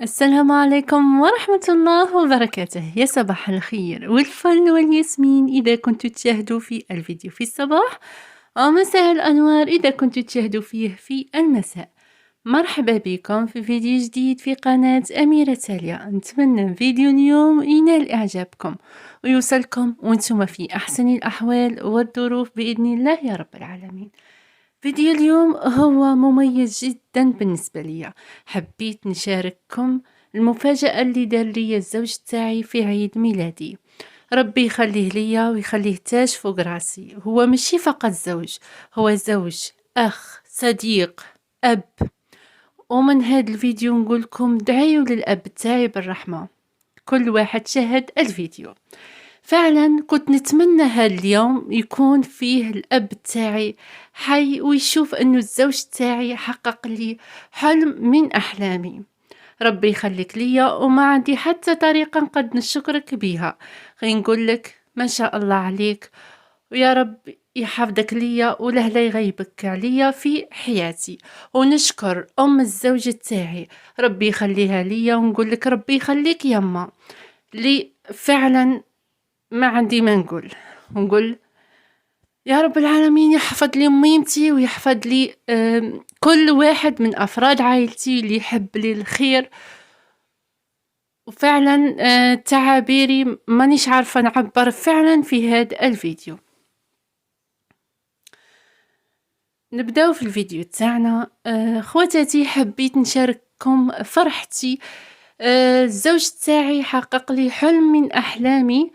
السلام عليكم ورحمة الله وبركاته. يا صباح الخير والفل والياسمين إذا كنتم تشاهدوا في الفيديو في الصباح، ومساء الأنوار إذا كنتم تشاهدوا فيه في المساء. مرحبا بكم في فيديو جديد في قناة أميرة تاليا. نتمنى فيديو اليوم ينال إعجابكم ويوصلكم وانتم في أحسن الأحوال والظروف بإذن الله يا رب العالمين. فيديو اليوم هو مميز جدا بالنسبة لي. حبيت نشارككم المفاجأة اللي دار لي الزوج تاعي في عيد ميلادي. ربي يخليه ليا ويخليه تاج فوق راسي. هو ماشي فقط زوج، هو زوج، أخ، صديق، أب. ومن هذا الفيديو نقولكم دعيوا للأب تاعي بالرحمة. كل واحد شاهد الفيديو. فعلا كنت نتمنى هاليوم يكون فيه الأب تاعي حي ويشوف أنه الزوج تاعي حقق لي حلم من أحلامي. ربي يخليك ليا وما عندي حتى طريقة نقد نشكرك بيها غير نقول لك ما شاء الله عليك، ويا رب يحفظك ليا وله لا يغيبك عليا في حياتي. ونشكر أم الزوج تاعي، ربي يخليها ليا، ونقول لك ربي يخليك يما لي. فعلا ما عندي ما نقول يا رب العالمين يحفظ لي ميمتي ويحفظ لي كل واحد من أفراد عائلتي اللي يحب لي الخير. وفعلا تعابيري مانيش عارفة نعبر فعلا في هذا الفيديو. نبداو في الفيديو تاعنا. خواتاتي، حبيت نشارككم فرحتي. الزوج تاعي حقق لي حلم من أحلامي.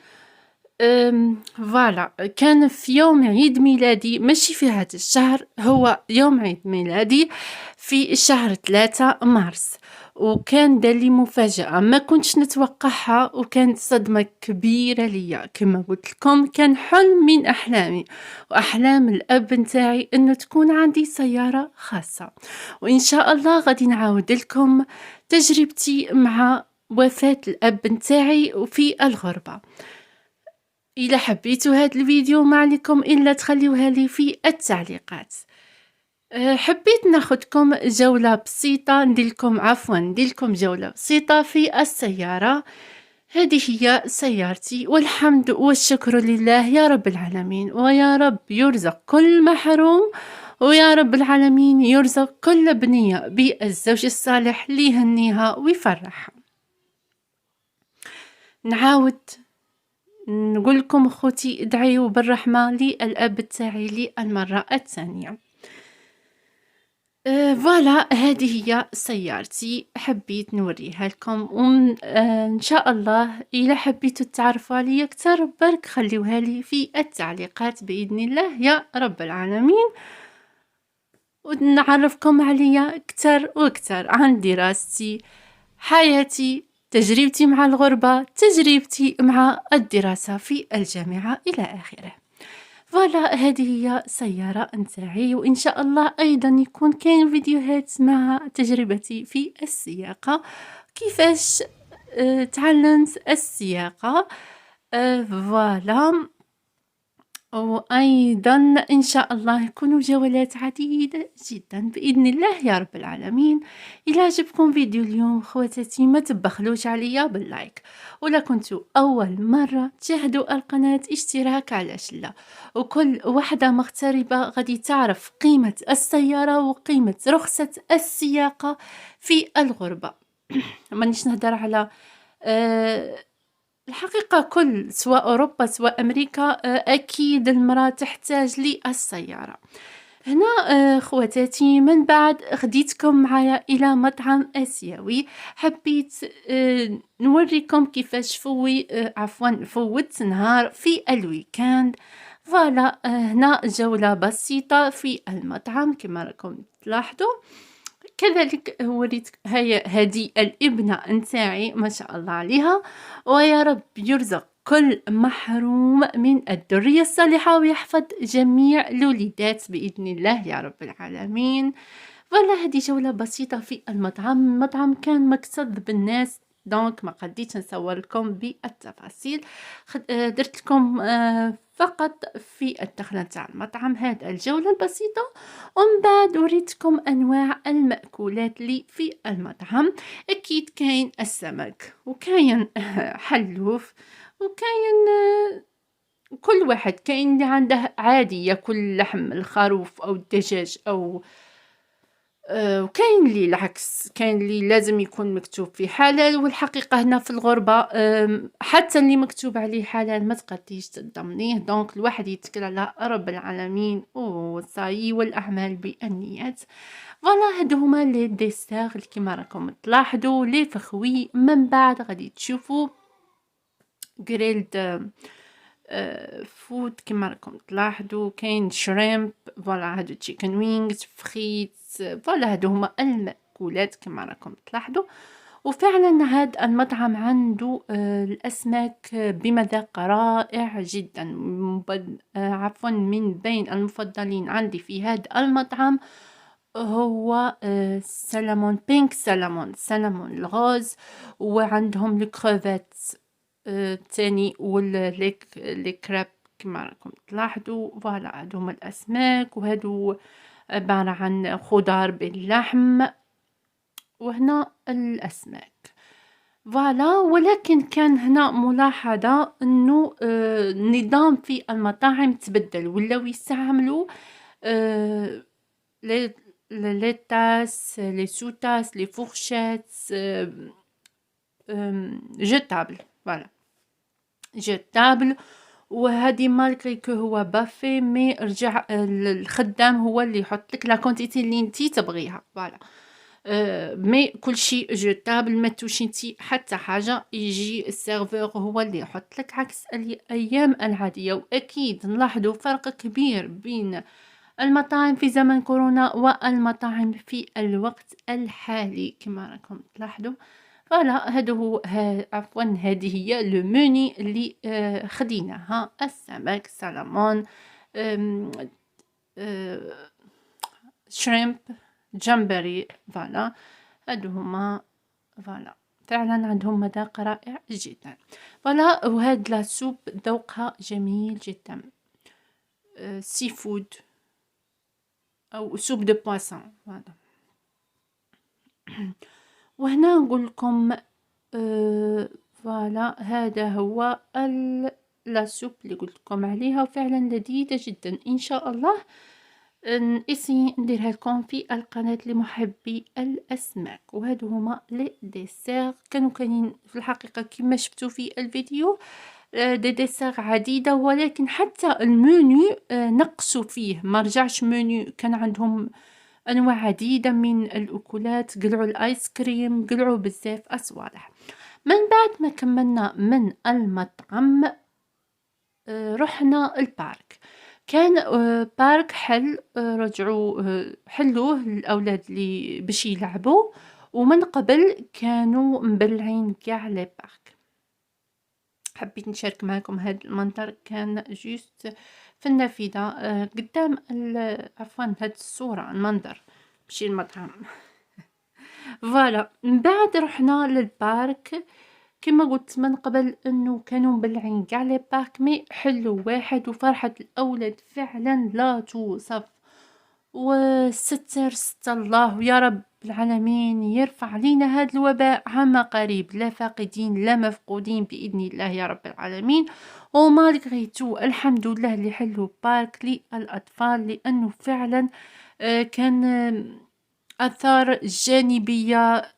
فوالا كان في يوم عيد ميلادي، ماشي في هذا الشهر، هو يوم عيد ميلادي في شهر 3 مارس. وكان دار لي مفاجأة ما كنتش نتوقعها، وكانت صدمة كبيرة ليا. كما قلت لكم كان حلم من أحلامي وأحلام الأب نتاعي أنه تكون عندي سيارة خاصة. وإن شاء الله غادي نعاود لكم تجربتي مع وفاة الأب نتاعي في الغربة. إلا حبيتوا هذا الفيديو ما عليكم إلا تخليوها لي في التعليقات. حبيت ناخدكم جولة بسيطة، نديرلكم جولة بسيطة في السيارة. هذه هي سيارتي، والحمد والشكر لله يا رب العالمين. ويا رب يرزق كل محروم، ويا رب العالمين يرزق كل بنية بالزوج الصالح اللي يهنيها ويفرحها. نعاود نقول لكم اخوتي ادعيوا بالرحمة للأب تاعي للمرة الثانية. فوالا هذه هي سيارتي، حبيت نوريها لكم. ان شاء الله الا حبيتوا تعرفوا عليا اكثر برك خليوها لي في التعليقات باذن الله يا رب العالمين، ونعرفكم عليا اكثر واكثر عن دراستي، حياتي، تجربتي مع الغربة، تجربتي مع الدراسة في الجامعة إلى آخره. فوالا هذه هي سيارة نتاعي، وإن شاء الله أيضا يكون كاين فيديوهات مع تجربتي في السياقة، كيفاش تعلمت السياقة. فوالا. وأيضا إن شاء الله يكونوا جولات عديدة جدا بإذن الله يا رب العالمين. إلا عجبكم فيديو اليوم خواتاتي ما تبخلوش عليا باللايك، ولا كنتوا أول مرة تشاهدوا القناة اشتراك على لا. وكل واحدة مغتربة غادي تعرف قيمة السيارة وقيمة رخصة السياقة في الغربة. مانيش نهدر على الحقيقة كل سواء أوروبا سواء أمريكا أكيد المرأة تحتاج للسيارة. هنا خواتاتي من بعد خديتكم معايا إلى مطعم آسيوي. حبيت نوريكم كيفاش فوت نهار في الويكاند. فوالا هنا جولة بسيطة في المطعم كما راكم تلاحظوا. كذلك وريت هذه الابنة نتاعي ما شاء الله عليها، ويا رب يرزق كل محروم من الذرية الصالحة ويحفظ جميع الوليدات بإذن الله يا رب العالمين. ولا هذه جولة بسيطة في المطعم. المطعم كان مكتظ بالناس دونك ما قديتش نصور لكم بالتفاصيل. درت لكم فقط في الدخلة تاع المطعم هذا الجولة البسيطة، ومن بعد وريتكم انواع المأكولات اللي في المطعم. اكيد كاين السمك وكاين حلوف وكاين كل واحد، كاين اللي عنده عادي ياكل لحم الخروف او الدجاج او وكاين اللي العكس، كاين اللي لازم يكون مكتوب فيه حلال. والحقيقة هنا في الغربة حتى اللي مكتوب عليه حلال ما تقديش تضمنيه، دونك الواحد يتكل على رب العالمين وصاي، والاعمال بالنيات. فوالا هادو هما لي ديسير اللي كيما راكم تلاحظوا لي فخوي. من بعد غادي تشوفوا جريلد فود كيما راكم تلاحظوا، كاين شريمب، فوالا هادو تشيكن وينجز، فريت، فوالا هادو هما المأكولات كيما راكم تلاحظوا. وفعلا هاد المطعم عنده الأسماك بمذاق رائع جدا. عفوا من بين المفضلين عندي في هاد المطعم هو سلمون بينك، سلمون الغوز، وعندهم الكروفيت تاني لي كراب كما راكم تلاحظوا. فوالا هادو هما الأسماك، وهادو عبارة عن خضار باللحم، وهنا الأسماك. فوالا ولكن كان هنا ملاحظة انه النظام في المطاعم تبدل، ولاو يستعملوا لي تاس، لي سوتاس، لي فورشات جيتابل، فوالا جيتابل. وهذه مالكري كو هو بافي، مي رجع الخدام هو اللي يحط لك لا كونتيتي اللي انتي تبغيها، فوالا مي كل شيء جيتابل، ما توشي انتي حتى حاجه، يجي السيرفور هو اللي يحط لك، عكس الايام العاديه. واكيد نلاحظوا فرق كبير بين المطاعم في زمن كورونا والمطاعم في الوقت الحالي كما راكم تلاحظوا. فوالا عفوا هذه هي لو موني اللي خديناها: السمك، سلمون، شريمب، جمبري. فوالا هادو هما، فوالا فعلا عندهم مذاق رائع جدا. فوالا وهاد لا سوب ذوقها جميل جدا، سي فود او سوب دو بواسون. فوالا وهنا نقول لكم فوالا هذا هو لا سوب اللي قلت لكم عليها، وفعلا لذيذة جدا. ان شاء الله اسي نديرها لكم في القناة لمحبي الاسماك. وهادو هما لي ديسير كانوا كاينين في الحقيقة كما شفتوا في الفيديو دي ديسير عديدة، ولكن حتى المنيو نقصوا فيه، ما رجعش منيو. كان عندهم انواع عديدة من الاكلات، قلعوا الايس كريم، قلعوا بزاف اصوالح. من بعد ما كملنا من المطعم رحنا البارك. كان بارك حل، رجعوا حلوه الاولاد اللي باش يلعبوا، ومن قبل كانوا مبلعين كاع لي بارك. حبيت نشارك معكم هذا المنظر، كان جوست في النافذة قدام عفوا هاد الصورة، المنظر ماشي المطعم. فوالا من بعد رحنا للبارك كما قلت من قبل انه كانوا مبلعين كاع لي بارك، مي حلو واحد وفرحة الاولاد فعلا لا توصف. وستر الله ويا رب العالمين يرفع علينا هذا الوباء عما قريب، لا فاقدين لا مفقودين باذن الله يا رب العالمين. ومالغريتو الحمد لله اللي حلو بارك للاطفال، لانه فعلا كان اثار جانبيه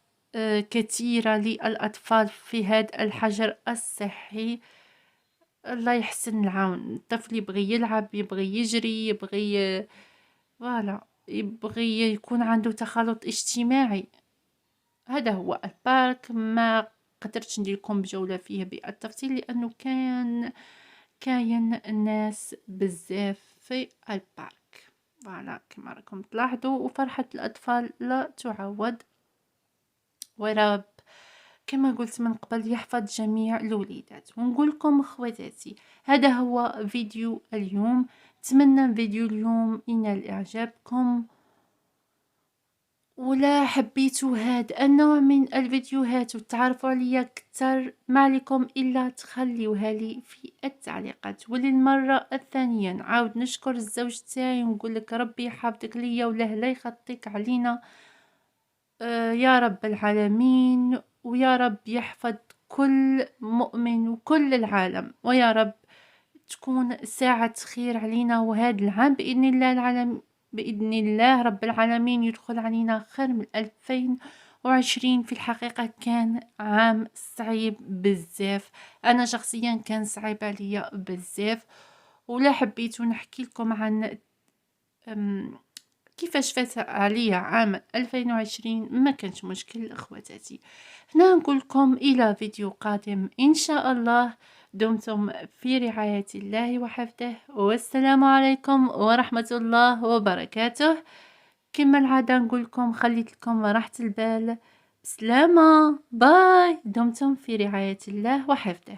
كثيره للاطفال في هذا الحجر الصحي. الله يحسن العون، الطفل يبغي يلعب، يبغي يجري، يبغي فوالا يبغي يكون عنده تخلط اجتماعي. هذا هو البارك. ما قدرتش ندير لكم جولة فيه بالتفصيل لانه كاين الناس بزاف في البارك. فوالا كما راكم تلاحظوا، وفرحة الاطفال لا تعوض. ورب كما قلت من قبل يحفظ جميع الوليدات. ونقول لكم اخواتاتي هذا هو فيديو اليوم. اتمنى فيديو اليوم ينال اعجابكم، ولا حبيتوا هاد النوع من الفيديوهات وتعرفوا عليا كتر، ما عليكم إلا تخليوها لي في التعليقات. وللمرة الثانية نعاود نشكر الزوج تاعي ونقولك ربي يحفظك ليا وله لا يخطيك علينا يا رب العالمين، ويا رب يحفظ كل مؤمن وكل العالم، ويا رب تكون ساعة خير علينا. وهذا العام بإذن الله بإذن الله رب العالمين يدخل علينا خير من 2020. في الحقيقة كان عام صعيب بزاف، أنا شخصيا كان صعيب عليا بزاف. ولا حبيت نحكي لكم عن كيفاش فات عليا عام 2020 ما كانش مشكل اخواتاتي. هنا نقول لكم الى فيديو قادم ان شاء الله. دمتم في رعاية الله وحفظه، والسلام عليكم ورحمة الله وبركاته. كما العادة نقول لكم خليت لكم راحة البال. بسلامة، باي، دمتم في رعاية الله وحفظه.